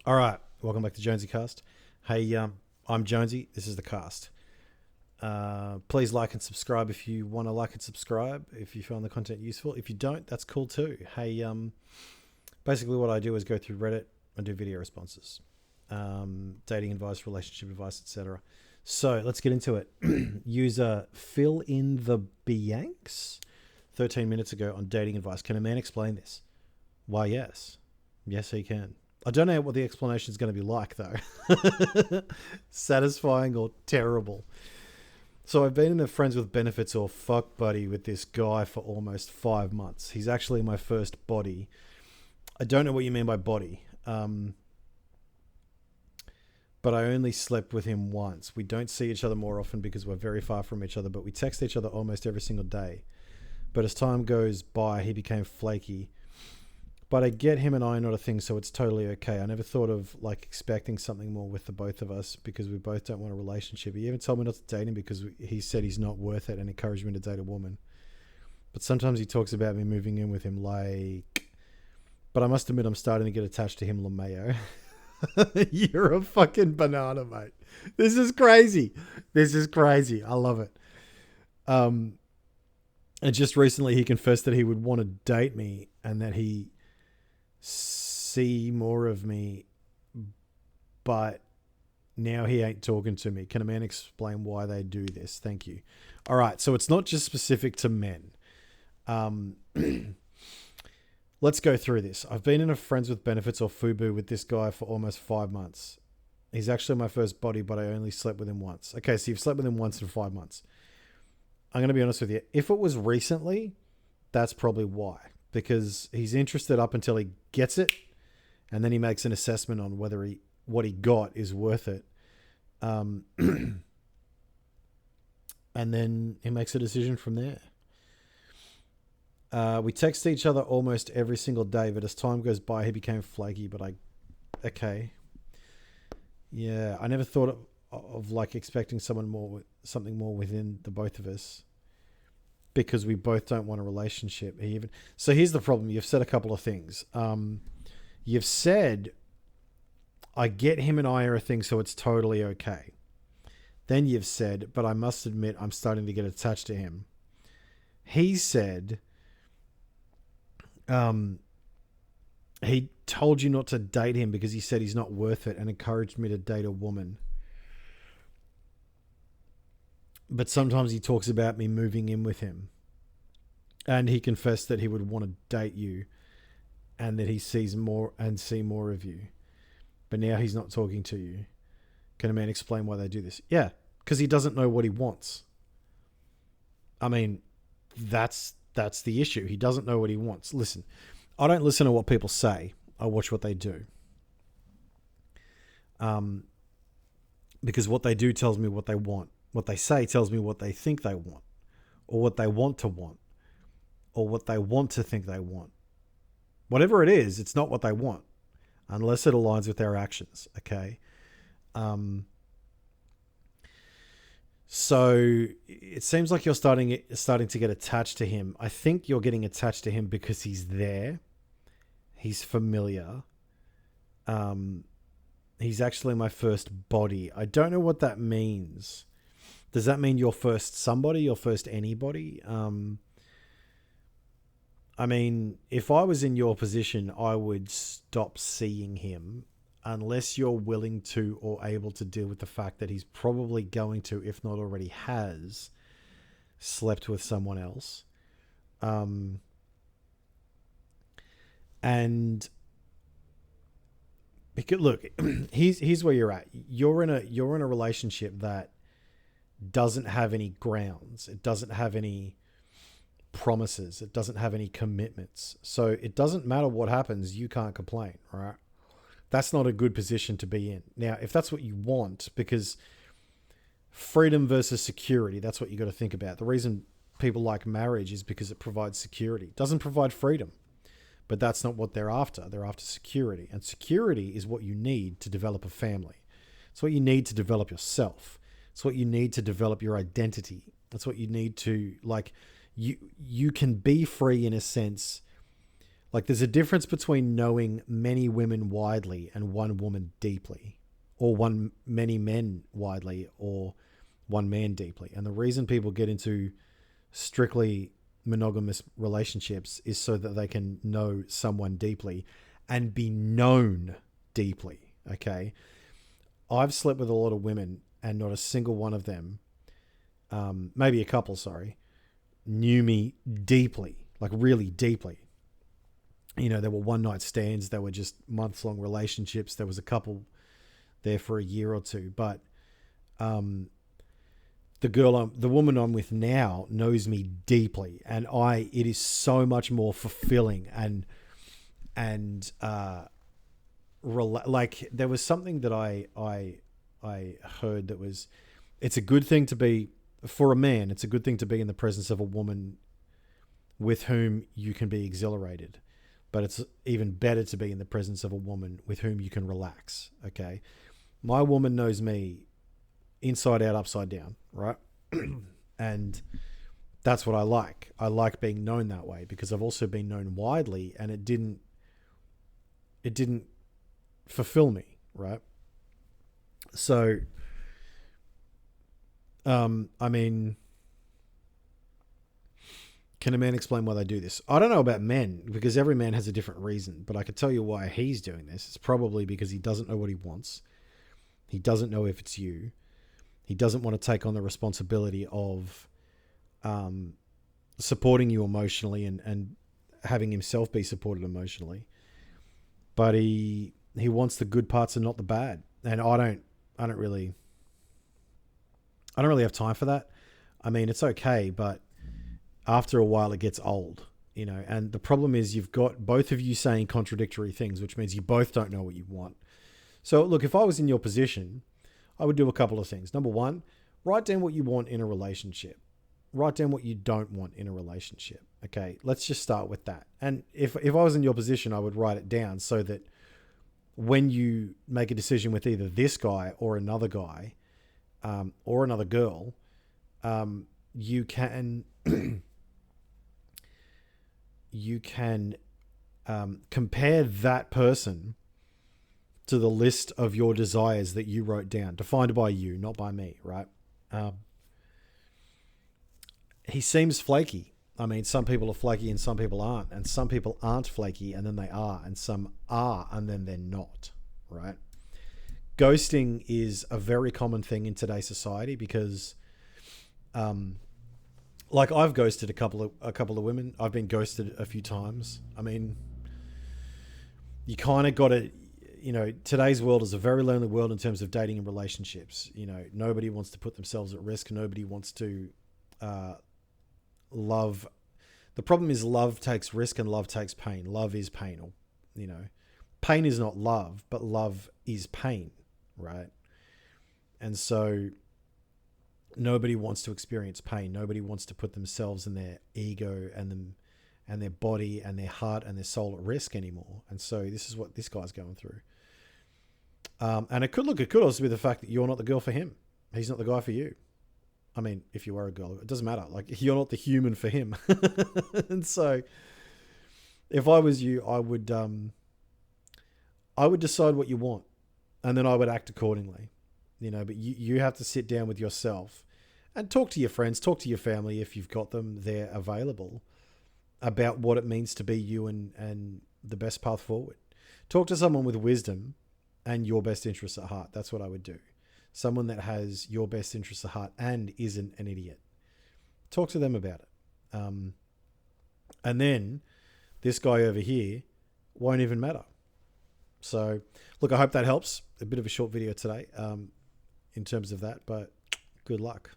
All right, welcome back to Jonesycast. Hey, I'm Jonesy. This is the cast. Please like and subscribe if you want to like and subscribe. If you find the content useful, if you don't, that's cool too. Hey, basically what I do is go through Reddit and do video responses, dating advice, relationship advice, etc. So let's get into it. User fill in the Bianks 13 minutes ago on dating advice. Can a man explain this? Why, yes. Yes, he can. I don't know what the explanation is going to be like, though. Satisfying or terrible. So I've been in a friends with benefits or fuck buddy with this guy for almost 5 months. He's actually my first body. I don't know what you mean by body, but I only slept with him once. We don't see each other more often because we're very far from each other, but we text each other almost every single day. But as time goes by, he became flaky. But I get him and I are not a thing, so it's totally okay. I never thought of like expecting something more with the both of us because we both don't want a relationship. He even told me not to date him because he said he's not worth it and encouraged me to date a woman. But sometimes he talks about me moving in with him like... But I must admit I'm starting to get attached to him, LeMayo. You're a fucking banana, mate. This is crazy. This is crazy. I love it. And just recently he confessed that he would want to date me and that he see more of me, but now he ain't talking to me. Can a man explain why they do this? Thank you. All right, so it's not just specific to men. Let's go through this. I've been in a friends with benefits or FUBU with this guy for almost 5 months. He's actually my first body, but I only slept with him once. Okay, so you've slept with him once in 5 months. I'm going to be honest with you. If it was recently, that's probably why. Because he's interested up until he gets it, and then he makes an assessment on whether what he got is worth it. And then he makes a decision from there. We text each other almost every single day, but as time goes by, he became flaky. Okay. Yeah, I never thought of like expecting something more within the both of us, because we both don't want a relationship. So here's the problem. You've said a couple of things. You've said, I get him and I are a thing, so it's totally okay. Then you've said, but I must admit I'm starting to get attached to him. He said, he told you not to date him because he said he's not worth it and encouraged me to date a woman. But sometimes he talks about me moving in with him. And he confessed that he would want to date you and that he sees more and see more of you. But now he's not talking to you. Can a man explain why they do this? Yeah, because he doesn't know what he wants. I mean, that's the issue. He doesn't know what he wants. Listen, I don't listen to what people say. I watch what they do. Because what they do tells me what they want. What they say tells me what they think they want, or what they want to want, or what they want to think they want. Whatever it is, it's not what they want, unless it aligns with their actions. Okay. So it seems like you're starting to get attached to him. I think you're getting attached to him because he's there. He's familiar. He's actually my first body. I don't know what that means. Does that mean your first somebody, your first anybody? I mean, if I was in your position, I would stop seeing him unless you're willing to or able to deal with the fact that he's probably going to, if not already has, slept with someone else. And because, look, here's where you're at. You're in a relationship that doesn't have any grounds. It doesn't have any promises. It doesn't have any commitments. So it doesn't matter what happens. You can't complain, right? That's not a good position to be in. Now, if that's what you want, because freedom versus security, that's what you got to think about. The reason people like marriage is because it provides security. It doesn't provide freedom, but that's not what they're after. They're after security, and security is what you need to develop a family. It's what you need to develop yourself. It's what you need to develop your identity. That's what you need to, like, you can be free in a sense. Like, there's a difference between knowing many women widely and one woman deeply, or many men widely or one man deeply. And the reason people get into strictly monogamous relationships is so that they can know someone deeply and be known deeply. Okay. I've slept with a lot of women and not a single one of them, maybe a couple, sorry, knew me deeply, like really deeply. You know, there were one night stands, there were just months long relationships. There was a couple there for a year or two, but the woman I'm with now knows me deeply, and it is so much more fulfilling like there was something that I heard that was, it's a good thing to be, for a man, it's a good thing to be in the presence of a woman with whom you can be exhilarated, but it's even better to be in the presence of a woman with whom you can relax. Okay. My woman knows me inside out, upside down, right? And that's what I like. I like being known that way because I've also been known widely, and it didn't fulfill me, right? So, I mean, can a man explain why they do this? I don't know about men, because every man has a different reason, but I could tell you why he's doing this. It's probably because he doesn't know what he wants. He doesn't know if it's you. He doesn't want to take on the responsibility of supporting you emotionally and having himself be supported emotionally. But he wants the good parts and not the bad. And I don't really have time for that. I mean, it's okay, but after a while it gets old, you know. And the problem is you've got both of you saying contradictory things, which means you both don't know what you want. So look, if I was in your position, I would do a couple of things. Number one, write down what you want in a relationship. Write down what you don't want in a relationship. Okay, let's just start with that. And if I was in your position, I would write it down so that when you make a decision with either this guy or another guy, or another girl, you can compare that person to the list of your desires that you wrote down, defined by you, not by me, right? He seems flaky. I mean, some people are flaky and some people aren't, and some people aren't flaky and then they are, and some are and then they're not, right? Ghosting is a very common thing in today's society because, like, I've ghosted a couple of women. I've been ghosted a few times. I mean, you kind of got to, you know, today's world is a very lonely world in terms of dating and relationships. You know, nobody wants to put themselves at risk. Nobody wants to love. The problem is love takes risk and love takes pain. Love is pain. Or, you know, pain is not love, but love is pain, right? And so nobody wants to experience pain. Nobody wants to put themselves and their ego and their body and their heart and their soul at risk anymore. And so this is what this guy's going through. And it could also be the fact that you're not the girl for him. He's not the guy for you. I mean, if you were a girl, it doesn't matter. Like, you're not the human for him. And so if I was you, I would decide what you want, and then I would act accordingly, you know. But you have to sit down with yourself and talk to your friends, talk to your family if you've got them there available, about what it means to be you and the best path forward. Talk to someone with wisdom and your best interests at heart. That's what I would do. Someone that has your best interests at heart and isn't an idiot. Talk to them about it. And then this guy over here won't even matter. So, look, I hope that helps. A bit of a short video today in terms of that, but good luck.